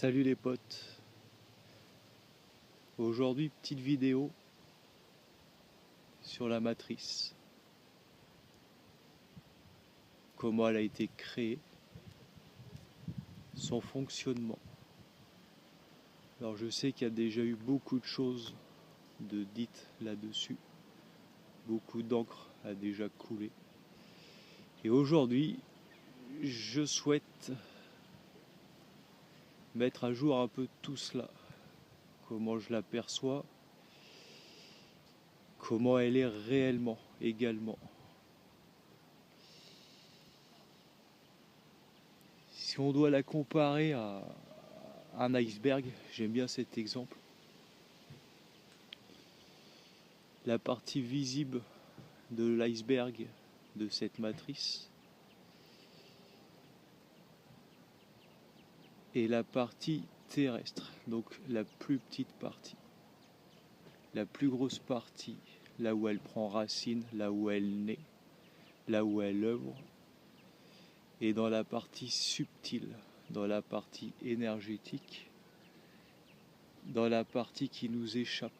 Salut les potes, aujourd'hui petite vidéo sur la matrice, comment elle a été créée, son fonctionnement. Alors je sais qu'il y a déjà eu beaucoup de choses de dites là-dessus, beaucoup d'encre a déjà coulé. Et aujourd'hui, je souhaite mettre à jour un peu tout cela, comment je l'aperçois, comment elle est réellement également. Si on doit la comparer à un iceberg, j'aime bien cet exemple. La partie visible de l'iceberg de cette matrice et la partie terrestre, donc la plus petite partie. La plus grosse partie, là où elle prend racine, là où elle naît, là où elle œuvre, et dans la partie subtile, dans la partie énergétique, dans la partie qui nous échappe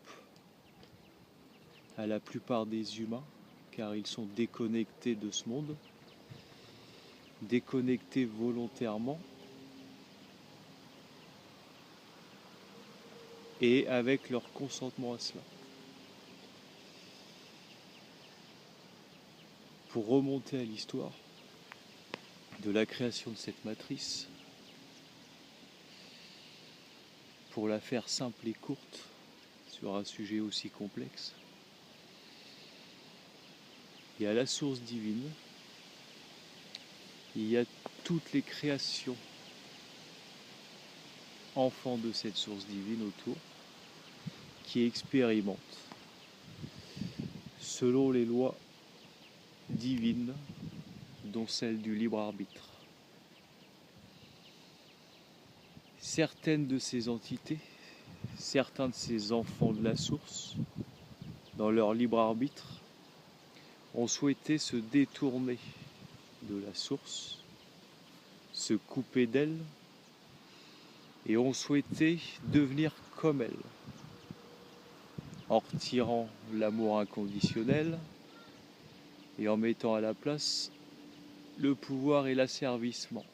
à la plupart des humains, car ils sont déconnectés de ce monde, déconnectés volontairement, et avec leur consentement à cela. Pour remonter à l'histoire de la création de cette matrice, pour la faire simple et courte sur un sujet aussi complexe, il y a la source divine, il y a toutes les créations enfants de cette source divine autour qui expérimentent selon les lois divines, dont celle du libre arbitre. Certaines de ces entités, certains de ces enfants de la source, dans leur libre arbitre, ont souhaité se détourner de la source, se couper d'elle, et ont souhaité devenir comme elle, en retirant l'amour inconditionnel et en mettant à la place le pouvoir et l'asservissement.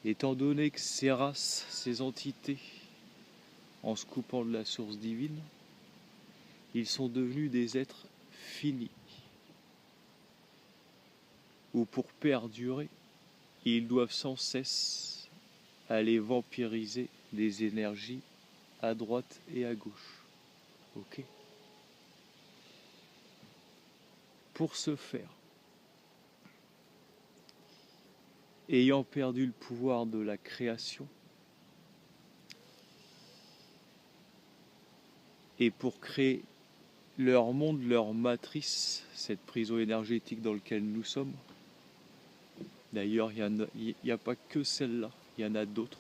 Étant donné que ces races, ces entités, en se coupant de la source divine, ils sont devenus des êtres finis, où pour perdurer, ils doivent sans cesse aller vampiriser des énergies à droite et à gauche. Ok ? Pour ce faire, ayant perdu le pouvoir de la création, et pour créer leur monde, leur matrice, cette prison énergétique dans laquelle nous sommes, d'ailleurs il n'y a pas que celle-là, il y en a d'autres,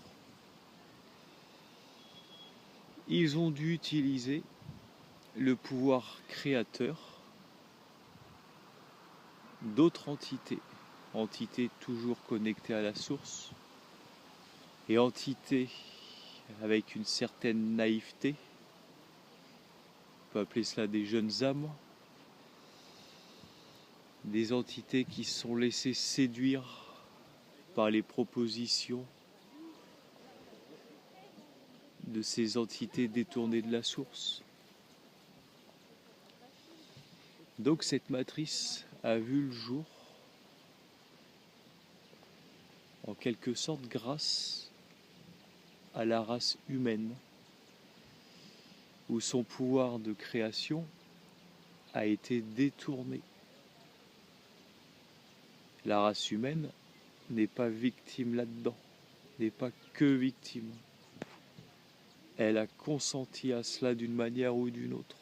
ils ont dû utiliser le pouvoir créateur d'autres entités, entités toujours connectées à la source, et entités avec une certaine naïveté, on peut appeler cela des jeunes âmes, des entités qui se sont laissées séduire par les propositions de ces entités détournées de la source. Donc cette matrice a vu le jour, en quelque sorte grâce à la race humaine, où son pouvoir de création a été détourné. La race humaine n'est pas victime là-dedans, n'est pas que victime. Elle a consenti à cela d'une manière ou d'une autre.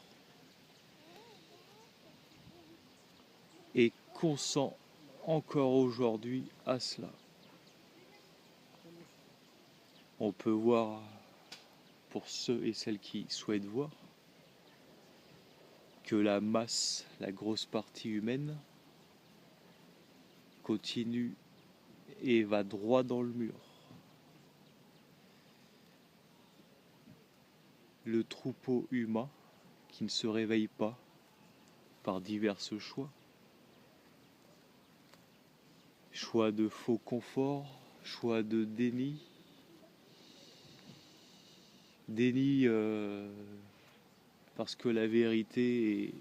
Et consent encore aujourd'hui à cela. On peut voir, pour ceux et celles qui souhaitent voir, que la masse, la grosse partie humaine, continue et va droit dans le mur. le troupeau humain qui ne se réveille pas par divers choix. Choix de faux confort, choix de déni. Déni parce que la vérité est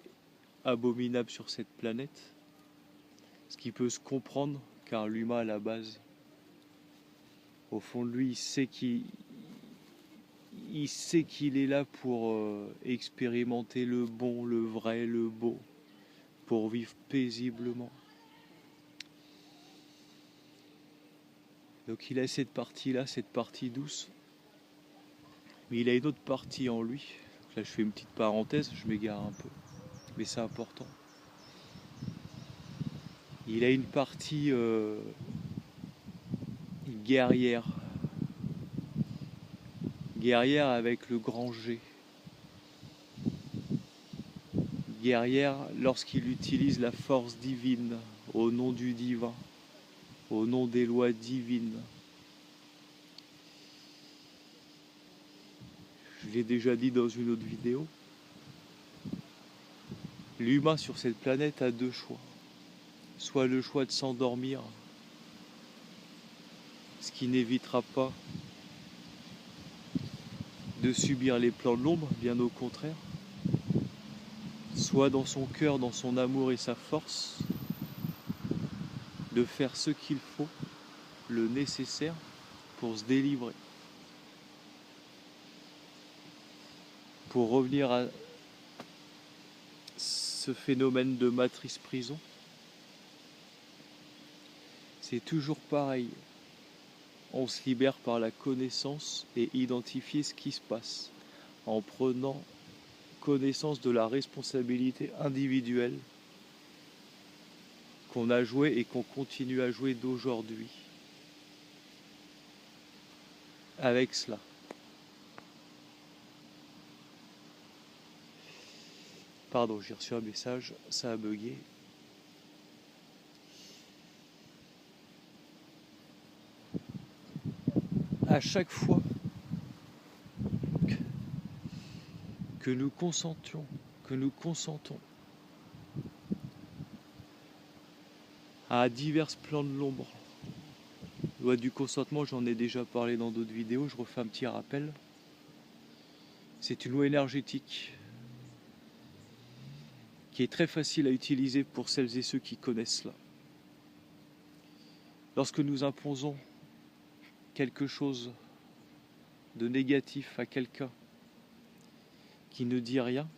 abominable sur cette planète. Ce qui peut se comprendre, car l'humain à la base, au fond de lui, il sait qu'il est là pour expérimenter le bon, le vrai, le beau, pour vivre paisiblement. Donc il a cette partie-là, cette partie douce. Mais il a une autre partie en lui. Là je fais une petite parenthèse, je m'égare un peu. Mais c'est important. Il a une partie guerrière. Guerrière avec le grand G. Guerrière lorsqu'il utilise la force divine au nom du divin, au nom des lois divines. Je l'ai déjà dit dans une autre vidéo. L'humain sur cette planète a deux choix. Soit le choix de s'endormir, ce qui n'évitera pas de subir les plans de l'ombre, bien au contraire. Soit dans son cœur, dans son amour et sa force, de faire ce qu'il faut, le nécessaire pour se délivrer. Pour revenir à ce phénomène de matrice-prison, c'est toujours pareil. On se libère par la connaissance et identifier ce qui se passe, en prenant connaissance de la responsabilité individuelle qu'on a joué et qu'on continue à jouer d'aujourd'hui. Avec cela. Pardon, j'ai reçu un message, ça a bugué. À chaque fois que nous consentons à divers plans de l'ombre, loi du consentement, j'en ai déjà parlé dans d'autres vidéos, je refais un petit rappel. C'est une loi énergétique qui est très facile à utiliser pour celles et ceux qui connaissent cela. Lorsque nous imposons quelque chose de négatif à quelqu'un qui ne dit rien,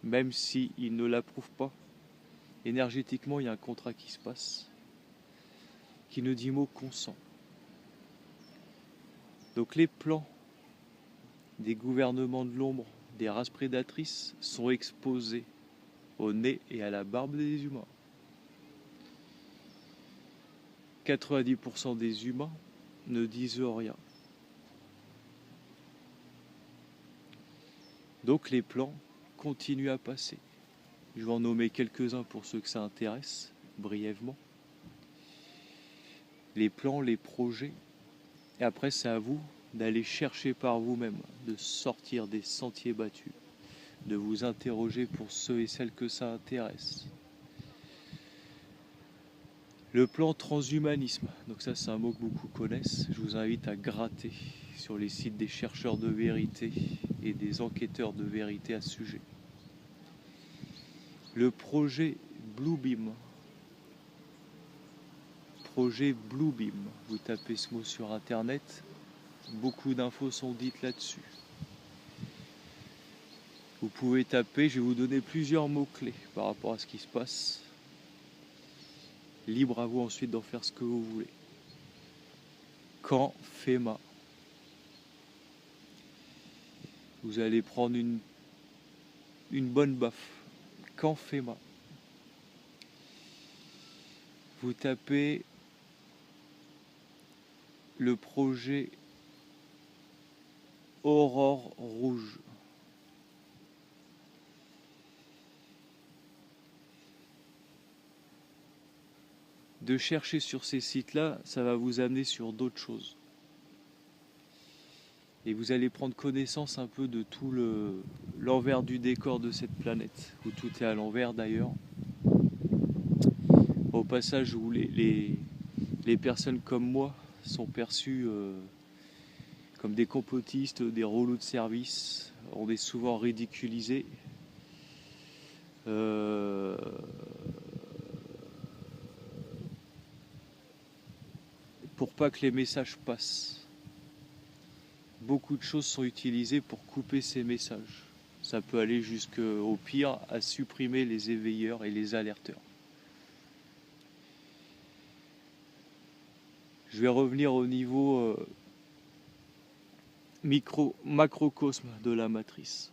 même s'il ne l'approuve pas, énergétiquement il y a un contrat qui se passe, qui ne dit mot consent. Donc les plans des gouvernements de l'ombre, des races prédatrices sont exposés au nez et à la barbe des humains. 90% des humains ne disent rien. Donc les plans continuent à passer. Je vais en nommer quelques-uns pour ceux que ça intéresse, brièvement. Les plans, les projets. Et après, c'est à vous d'aller chercher par vous-même, de sortir des sentiers battus, de vous interroger pour ceux et celles que ça intéresse. Le plan transhumanisme, donc ça c'est un mot que beaucoup connaissent, je vous invite à gratter sur les sites des chercheurs de vérité et des enquêteurs de vérité à ce sujet. Le projet Bluebeam. Projet Bluebeam, vous tapez ce mot sur internet, beaucoup d'infos sont dites là-dessus. Vous pouvez taper, je vais vous donner plusieurs mots-clés par rapport à ce qui se passe. Libre à vous ensuite d'en faire ce que vous voulez. Camp FEMA. Vous allez prendre une bonne baffe. Camp FEMA. Vous tapez le projet Aurore Rouge. De chercher sur ces sites-là, ça va vous amener sur d'autres choses. Et vous allez prendre connaissance un peu de tout l'envers du décor de cette planète, où tout est à l'envers d'ailleurs. Au passage où les personnes comme moi sont perçues comme des complotistes, des rouleaux de service, on est souvent ridiculisés. Pour pas que les messages passent. Beaucoup de choses sont utilisées pour couper ces messages. Ça peut aller jusqu'au pire, à supprimer les éveilleurs et les alerteurs. Je vais revenir au niveau macrocosme de la matrice.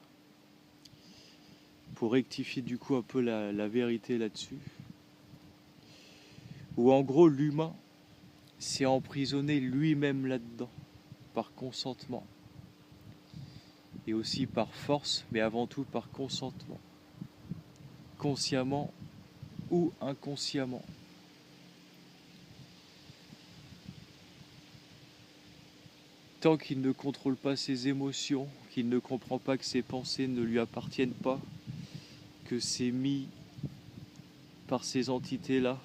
Pour rectifier du coup un peu la vérité là-dessus. Où en gros l'humain s'est emprisonné lui-même là-dedans, par consentement. Et aussi par force, mais avant tout par consentement. Consciemment ou inconsciemment. Tant qu'il ne contrôle pas ses émotions, qu'il ne comprend pas que ses pensées ne lui appartiennent pas, que c'est mis par ces entités-là,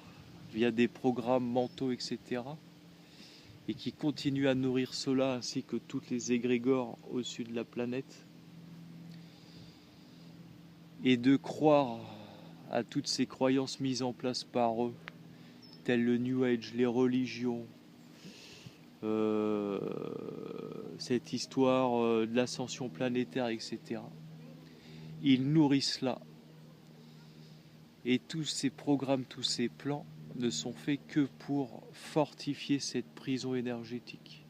via des programmes mentaux, etc., et qui continue à nourrir cela ainsi que toutes les égrégores au-dessus de la planète, et de croire à toutes ces croyances mises en place par eux, telles le New Age, les religions, cette histoire de l'ascension planétaire, etc. Ils nourrissent cela. Et tous ces programmes, tous ces plans ne sont faits que pour fortifier cette prison énergétique.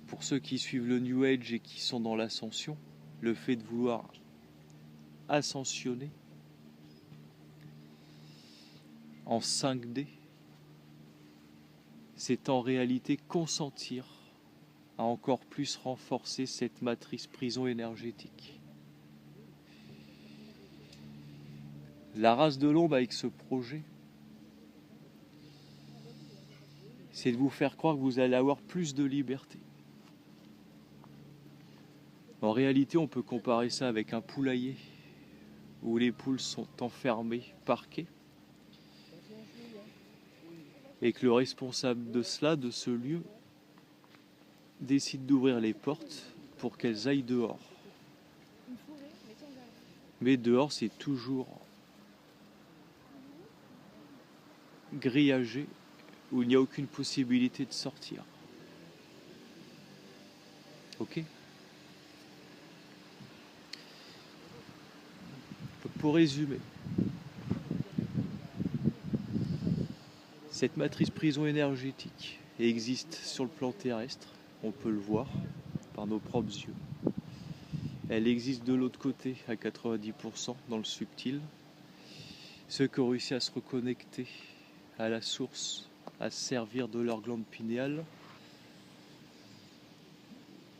Pour ceux qui suivent le New Age et qui sont dans l'ascension, le fait de vouloir ascensionner en 5D, c'est en réalité consentir à encore plus renforcer cette matrice prison énergétique. La race de l'ombre avec ce projet, c'est de vous faire croire que vous allez avoir plus de liberté. En réalité, on peut comparer ça avec un poulailler où les poules sont enfermées, parquées, et que le responsable de cela, de ce lieu, décide d'ouvrir les portes pour qu'elles aillent dehors. Mais dehors, c'est toujours grillagé, où il n'y a aucune possibilité de sortir. Ok ? Pour résumer, cette matrice prison énergétique existe sur le plan terrestre, on peut le voir par nos propres yeux. Elle existe de l'autre côté à 90% dans le subtil. Ceux qui ont réussi à se reconnecter à la source, à se servir de leur glande pinéale,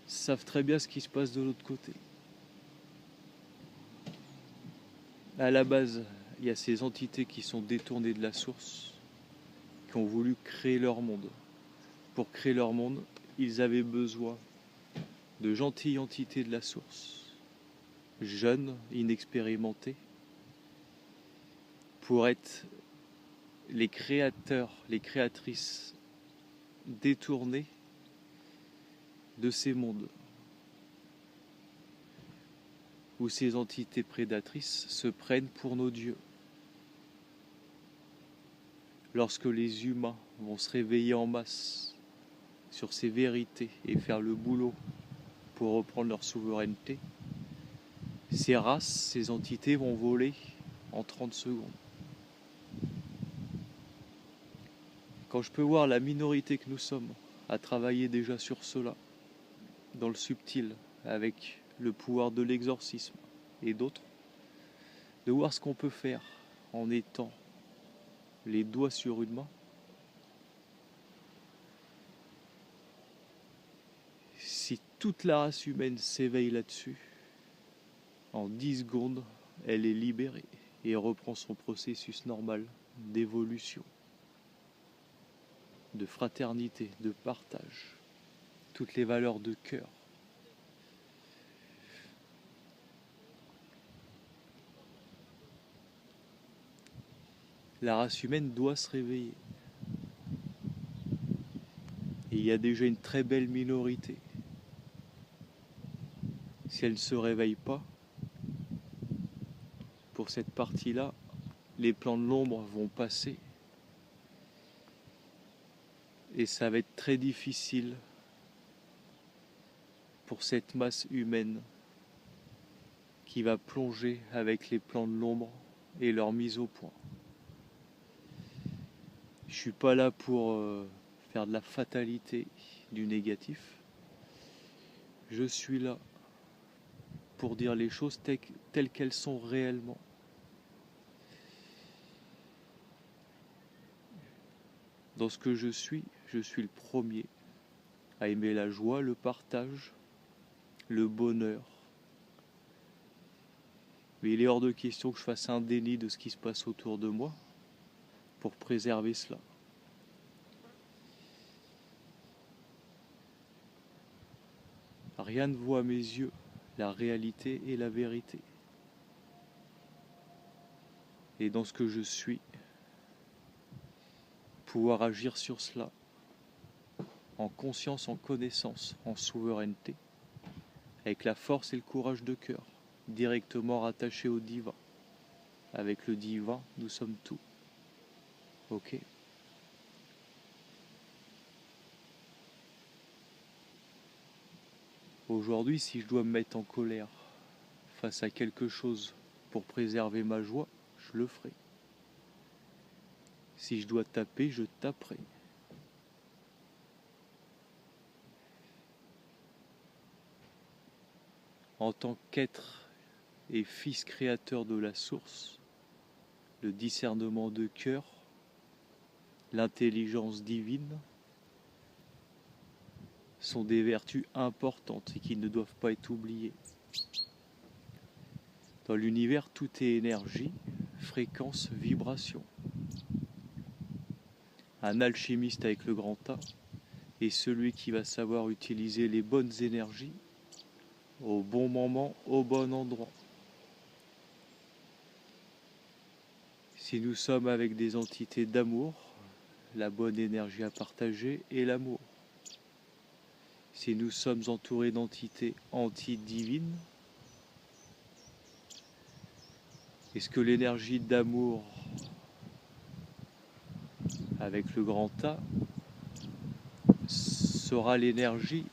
savent très bien ce qui se passe de l'autre côté. À la base, il y a ces entités qui sont détournées de la source, qui ont voulu créer leur monde. Pour créer leur monde, ils avaient besoin de gentilles entités de la source, jeunes, inexpérimentés, pour être les créateurs, les créatrices détournées de ces mondes, où ces entités prédatrices se prennent pour nos dieux. Lorsque les humains vont se réveiller en masse sur ces vérités et faire le boulot pour reprendre leur souveraineté, ces races, ces entités vont voler en 30 secondes. Quand je peux voir la minorité que nous sommes à travailler déjà sur cela, dans le subtil, avec le pouvoir de l'exorcisme et d'autres, de voir ce qu'on peut faire en étant les doigts sur une main, si toute la race humaine s'éveille là-dessus, en 10 secondes, elle est libérée et reprend son processus normal d'évolution, de fraternité, de partage. toutes les valeurs de cœur. La race humaine doit se réveiller. Et il y a déjà une très belle minorité. Si elle ne se réveille pas, pour cette partie-là, les plans de l'ombre vont passer. Et ça va être très difficile pour cette masse humaine qui va plonger avec les plans de l'ombre et leur mise au point. Je ne suis pas là pour faire de la fatalité, du négatif. Je suis là pour dire les choses telles qu'elles sont réellement. Dans ce que je suis le premier à aimer la joie, le partage, le bonheur. Mais il est hors de question que je fasse un déni de ce qui se passe autour de moi pour préserver cela. Rien ne vaut à mes yeux la réalité et la vérité. Et dans ce que je suis, pouvoir agir sur cela, en conscience, en connaissance, en souveraineté, avec la force et le courage de cœur, directement rattachés au divin. Avec le divin, nous sommes tout. Ok ? Aujourd'hui, si je dois me mettre en colère face à quelque chose pour préserver ma joie, je le ferai. Si je dois taper, je taperai. En tant qu'être et fils créateur de la source, le discernement de cœur, l'intelligence divine sont des vertus importantes et qui ne doivent pas être oubliées. Dans l'univers, tout est énergie, fréquence, vibration. Un alchimiste avec le grand A est celui qui va savoir utiliser les bonnes énergies au bon moment, au bon endroit. Si nous sommes avec des entités d'amour, la bonne énergie à partager est l'amour. Si nous sommes entourés d'entités anti-divines, est-ce que l'énergie d'amour avec le grand A sera l'énergie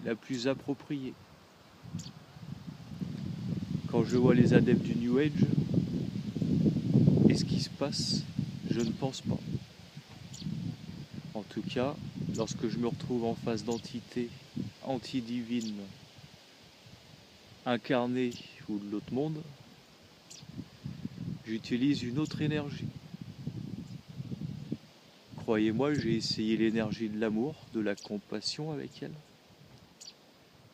la plus appropriée? Quand je vois les adeptes du New Age, et ce qui se passe, je ne pense pas. En tout cas, lorsque je me retrouve en face d'entités anti-divines, incarnées ou de l'autre monde, j'utilise une autre énergie. Croyez-moi, j'ai essayé l'énergie de l'amour, de la compassion avec elle.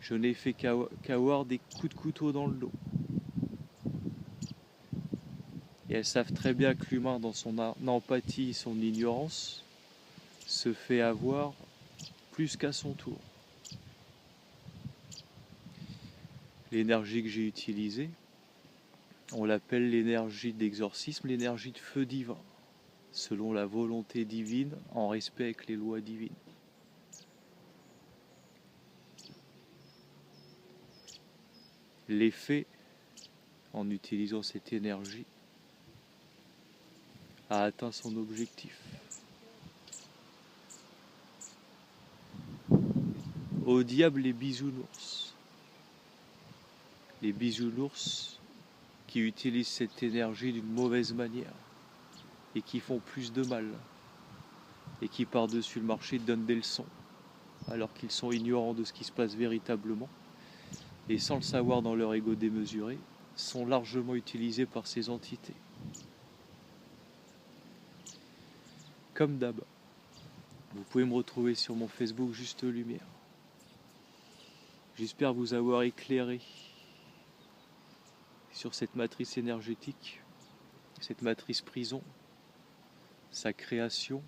Je n'ai fait qu'avoir des coups de couteau dans le dos. Et elles savent très bien que l'humain, dans son empathie et son ignorance, se fait avoir plus qu'à son tour. L'énergie que j'ai utilisée, on l'appelle l'énergie d'exorcisme, l'énergie de feu divin, selon la volonté divine, en respect avec les lois divines. L'effet, en utilisant cette énergie, a atteint son objectif. Au diable les bisounours. Les bisounours qui utilisent cette énergie d'une mauvaise manière et qui font plus de mal et qui par-dessus le marché donnent des leçons alors qu'ils sont ignorants de ce qui se passe véritablement et sans le savoir dans leur ego démesuré sont largement utilisés par ces entités. Comme d'hab, vous pouvez me retrouver sur mon Facebook Juste Lumière. J'espère vous avoir éclairé sur cette matrice énergétique, cette matrice prison, sa création,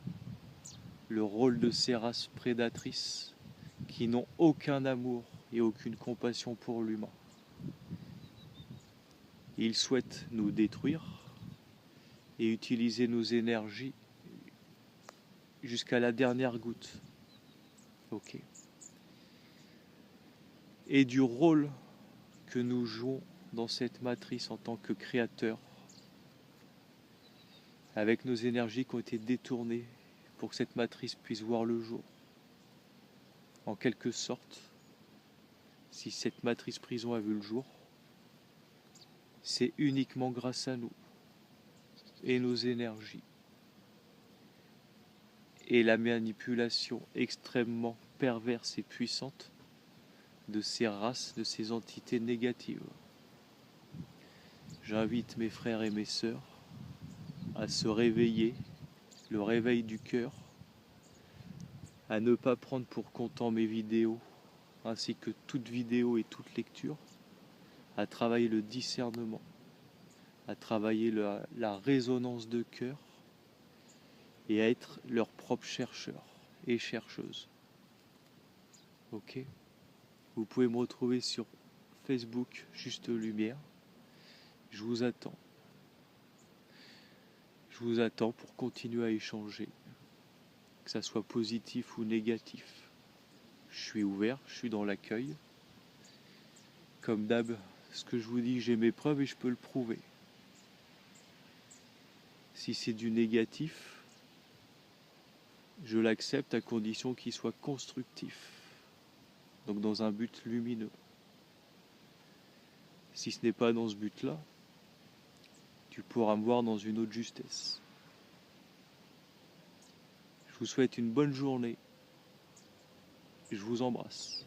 le rôle de ces races prédatrices qui n'ont aucun amour et aucune compassion pour l'humain. Ils souhaitent nous détruire et utiliser nos énergies jusqu'à la dernière goutte. Ok. Et du rôle que nous jouons dans cette matrice en tant que créateurs, avec nos énergies qui ont été détournées pour que cette matrice puisse voir le jour. En quelque sorte, si cette matrice prison a vu le jour, c'est uniquement grâce à nous et nos énergies et la manipulation extrêmement perverse et puissante de ces races, de ces entités négatives. J'invite mes frères et mes sœurs à se réveiller, le réveil du cœur, à ne pas prendre pour content mes vidéos, ainsi que toute vidéo et toute lecture, à travailler le discernement, à travailler la résonance de cœur et à être leurs propres chercheurs et chercheuses. Ok ? Vous pouvez me retrouver sur Facebook, Juste Lumière. Je vous attends. Je vous attends pour continuer à échanger, que ça soit positif ou négatif. Je suis ouvert, je suis dans l'accueil. Comme d'hab, ce que je vous dis, j'ai mes preuves et je peux le prouver. Si c'est du négatif, je l'accepte à condition qu'il soit constructif, donc dans un but lumineux. Si ce n'est pas dans ce but-là, tu pourras me voir dans une autre justesse. Je vous souhaite une bonne journée. Je vous embrasse.